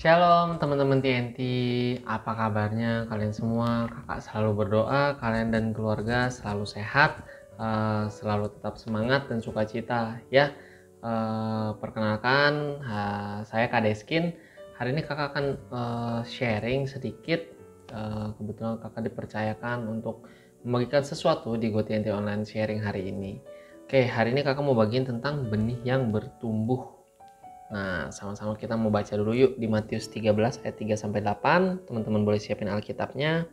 Shalom teman-teman TNT, apa kabarnya kalian semua? Kakak selalu berdoa kalian dan keluarga selalu sehat, selalu tetap semangat dan sukacita ya. Perkenalkan, saya Kak Deskin. Hari ini kakak akan sharing sedikit. Kebetulan kakak dipercayakan untuk membagikan sesuatu di GoTNT Online Sharing hari ini. Oke, hari ini kakak mau bagiin tentang benih yang bertumbuh. Nah, sama-sama kita mau baca dulu yuk di Matius 13 ayat 3-8. Teman-teman boleh siapin Alkitabnya.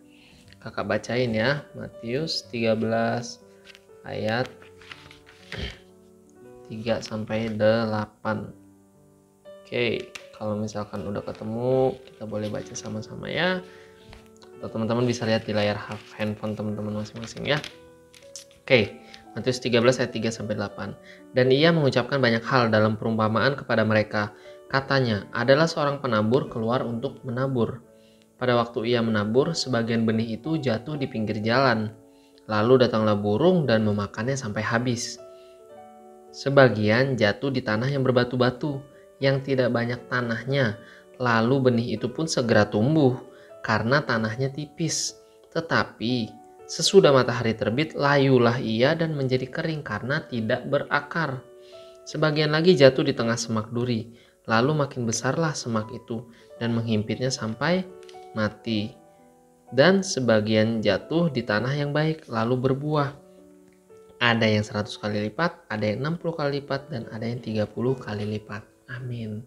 Kakak bacain ya. Matius 13 ayat 3-8. Oke, kalau misalkan udah ketemu, kita boleh baca sama-sama ya. Atau teman-teman bisa lihat di layar handphone teman-teman masing-masing ya. Oke, Matius 13 ayat 3-8. Dan ia mengucapkan banyak hal dalam perumpamaan kepada mereka. Katanya, adalah seorang penabur keluar untuk menabur. Pada waktu ia menabur, sebagian benih itu jatuh di pinggir jalan. Lalu datanglah burung dan memakannya sampai habis. Sebagian jatuh di tanah yang berbatu-batu, yang tidak banyak tanahnya. Lalu benih itu pun segera tumbuh, karena tanahnya tipis. Tetapi sesudah matahari terbit, layulah ia dan menjadi kering karena tidak berakar. Sebagian lagi jatuh di tengah semak duri, lalu makin besarlah semak itu dan menghimpitnya sampai mati. Dan sebagian jatuh di tanah yang baik, lalu berbuah. Ada yang 100 kali lipat, ada yang 60 kali lipat, dan ada yang 30 kali lipat. Amin.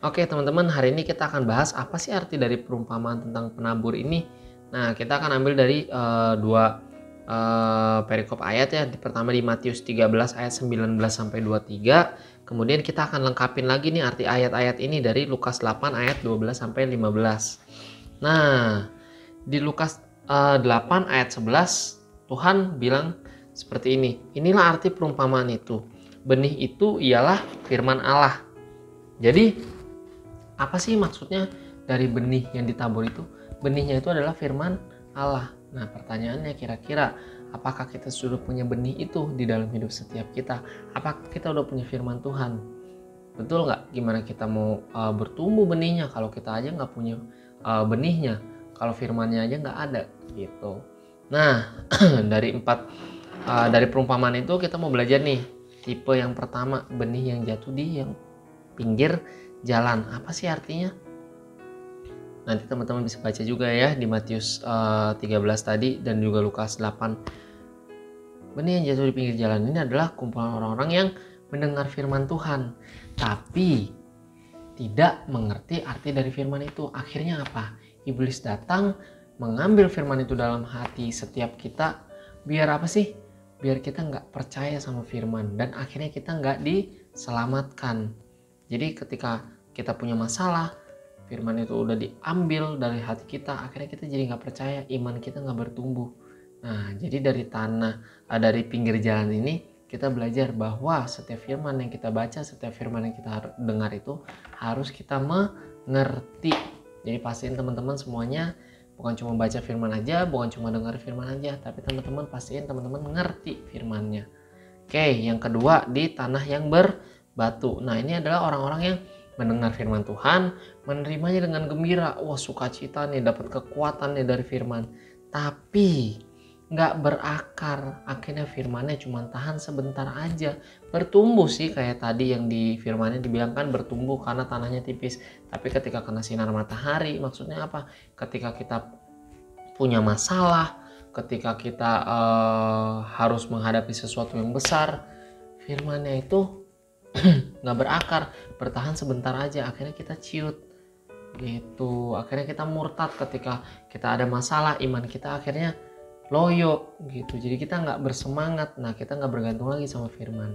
Oke teman-teman, hari ini kita akan bahas apa sih arti dari perumpamaan tentang penabur ini. Nah, kita akan ambil dari dua perikop ayat ya. Pertama di Matius 13 ayat 19-23. Kemudian kita akan lengkapin lagi nih arti ayat-ayat ini dari Lukas 8 ayat 12-15. Nah, di Lukas 8 ayat 11 Tuhan bilang seperti ini. Inilah arti perumpamaan itu. Benih itu ialah firman Allah. Jadi apa sih maksudnya dari benih yang ditabur itu? Benihnya itu adalah firman Allah. Nah, pertanyaannya kira-kira apakah kita sudah punya benih itu di dalam hidup setiap kita? Apakah kita udah punya firman Tuhan? Betul nggak? Gimana kita mau bertumbuh benihnya kalau kita aja nggak punya benihnya? Kalau firmannya aja nggak ada gitu. Nah, dari perumpamaan itu kita mau belajar nih tipe yang pertama, benih yang jatuh di yang pinggir jalan. Apa sih artinya? Nanti teman-teman bisa baca juga ya di Matius 13 tadi dan juga Lukas 8. Benih yang jatuh di pinggir jalan ini adalah kumpulan orang-orang yang mendengar firman Tuhan, tapi tidak mengerti arti dari firman itu. Akhirnya apa? Iblis datang mengambil firman itu dalam hati setiap kita. Biar apa sih? Biar kita nggak percaya sama firman dan akhirnya kita nggak diselamatkan. Jadi ketika kita punya masalah, firman itu udah diambil dari hati kita, akhirnya kita jadi nggak percaya, iman kita nggak bertumbuh. Nah, jadi dari pinggir jalan ini kita belajar bahwa setiap firman yang kita baca, setiap firman yang kita dengar itu harus kita mengerti. Jadi pastiin teman-teman semuanya bukan cuma baca firman aja, bukan cuma dengar firman aja, tapi teman-teman pastiin teman-teman mengerti firmannya. Oke, yang kedua di tanah yang berbatu. Nah, ini adalah orang-orang yang mendengar firman Tuhan, menerimanya dengan gembira. Wah, sukacita nih, dapat kekuatan nih dari firman. Tapi nggak berakar. Akhirnya firmannya cuma tahan sebentar aja. Bertumbuh sih kayak tadi yang di firmannya dibilang kan bertumbuh karena tanahnya tipis. Tapi ketika kena sinar matahari, maksudnya apa? Ketika kita punya masalah, ketika kita harus menghadapi sesuatu yang besar, firmannya itu nggak berakar, bertahan sebentar aja, akhirnya kita ciut gitu. Akhirnya kita murtad ketika kita ada masalah, iman kita akhirnya loyo gitu. Jadi kita nggak bersemangat. Nah, kita nggak bergantung lagi sama firman.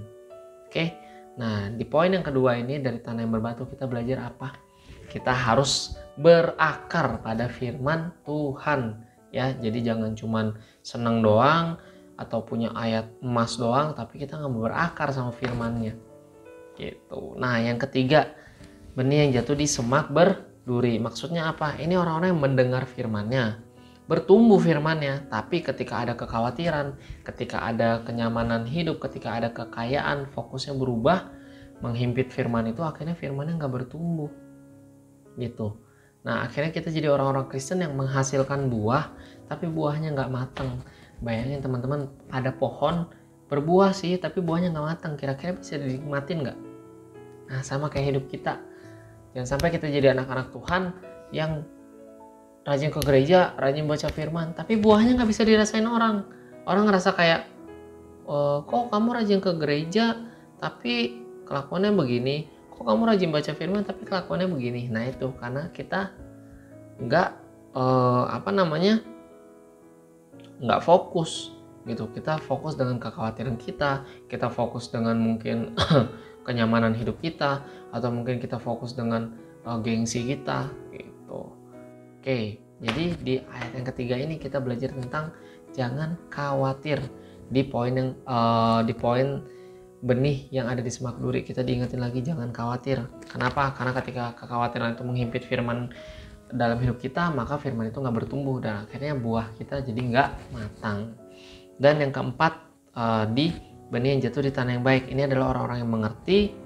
Oke. Nah, di poin yang kedua ini dari tanah yang berbatu kita belajar apa? Kita harus berakar pada firman Tuhan ya. Jadi jangan cuman seneng doang atau punya ayat emas doang tapi kita nggak mau berakar sama firmannya gitu. Nah, yang ketiga, benih yang jatuh di semak berduri. Maksudnya apa? Ini orang-orang yang mendengar firmannya, bertumbuh firmannya, tapi ketika ada kekhawatiran, ketika ada kenyamanan hidup, ketika ada kekayaan, fokusnya berubah, menghimpit firman itu, akhirnya firmannya nggak bertumbuh gitu. Nah, akhirnya kita jadi orang-orang Kristen yang menghasilkan buah, tapi buahnya nggak matang. Bayangin teman-teman, ada pohon berbuah sih, tapi buahnya nggak matang. Kira-kira bisa dinikmatin nggak? Nah, sama kayak hidup kita. Jangan sampai kita jadi anak-anak Tuhan yang rajin ke gereja, rajin baca firman, tapi buahnya nggak bisa dirasain orang. Orang ngerasa kayak, kok kamu rajin ke gereja, tapi kelakuannya begini. Kok kamu rajin baca firman, tapi kelakuannya begini. Nah itu karena kita nggak nggak fokus gitu. Kita fokus dengan kekhawatiran kita fokus dengan mungkin kenyamanan hidup kita, atau mungkin kita fokus dengan gengsi kita gitu. Oke, jadi di ayat yang ketiga ini kita belajar tentang jangan khawatir. Di poin benih yang ada di semak duri kita diingetin lagi jangan khawatir. Kenapa? Karena ketika kekhawatiran itu menghimpit firman dalam hidup kita, maka firman itu nggak bertumbuh dan akhirnya buah kita jadi nggak matang. Dan yang keempat, di benih yang jatuh di tanah yang baik. Ini adalah orang-orang yang mengerti,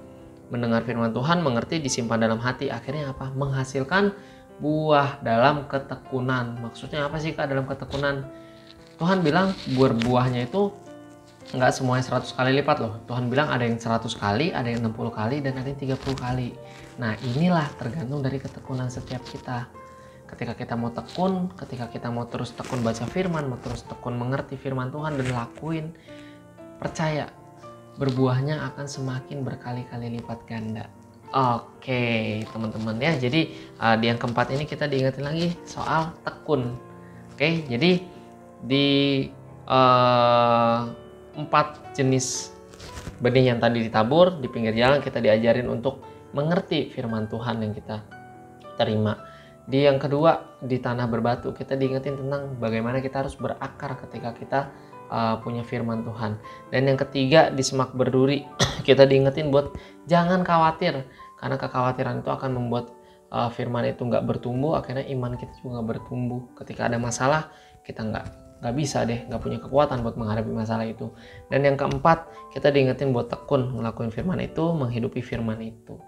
mendengar firman Tuhan, mengerti, disimpan dalam hati. Akhirnya apa? Menghasilkan buah dalam ketekunan. Maksudnya apa sih Kak dalam ketekunan? Tuhan bilang berbuahnya itu nggak semuanya 100 kali lipat loh. Tuhan bilang ada yang 100 kali, ada yang 60 kali, dan ada yang 30 kali. Nah inilah tergantung dari ketekunan setiap kita. Ketika kita mau tekun, ketika kita mau terus tekun baca firman, mau terus tekun mengerti firman Tuhan dan lakuin, percaya berbuahnya akan semakin berkali-kali lipat ganda. Oke teman-teman ya, jadi di yang keempat ini kita diingetin lagi soal tekun. Oke, jadi di 4 jenis benih yang tadi ditabur di pinggir jalan, kita diajarin untuk mengerti firman Tuhan yang kita terima. Di yang kedua, di tanah berbatu, kita diingetin tentang bagaimana kita harus berakar ketika kita punya firman Tuhan. Dan yang ketiga, di semak berduri, kita diingetin buat jangan khawatir, karena kekhawatiran itu akan membuat firman itu nggak bertumbuh. Akhirnya iman kita juga nggak bertumbuh. Ketika ada masalah, kita nggak bisa deh, nggak punya kekuatan buat menghadapi masalah itu. Dan yang keempat, kita diingetin buat tekun ngelakuin firman itu, menghidupi firman itu.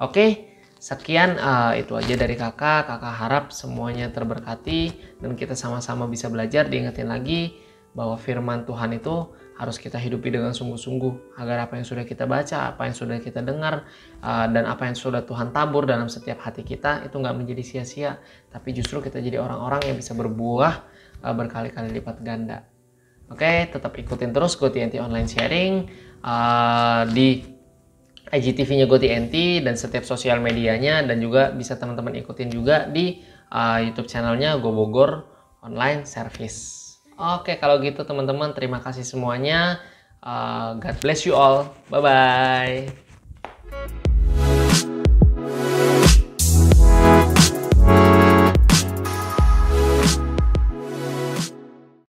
Oke, sekian itu aja dari kakak harap semuanya terberkati dan kita sama-sama bisa belajar. Diingetin lagi bahwa firman Tuhan itu harus kita hidupi dengan sungguh-sungguh, agar apa yang sudah kita baca, apa yang sudah kita dengar, dan apa yang sudah Tuhan tabur dalam setiap hati kita itu nggak menjadi sia-sia, tapi justru kita jadi orang-orang yang bisa berbuah berkali-kali lipat ganda. Oke, tetap ikutin terus GoTNT Online Sharing di IGTV-nya GoTNT dan setiap sosial medianya, dan juga bisa teman-teman ikutin juga di YouTube channelnya Go Bogor Online Service. Oke, kalau gitu teman-teman, terima kasih semuanya. God bless you all. Bye-bye.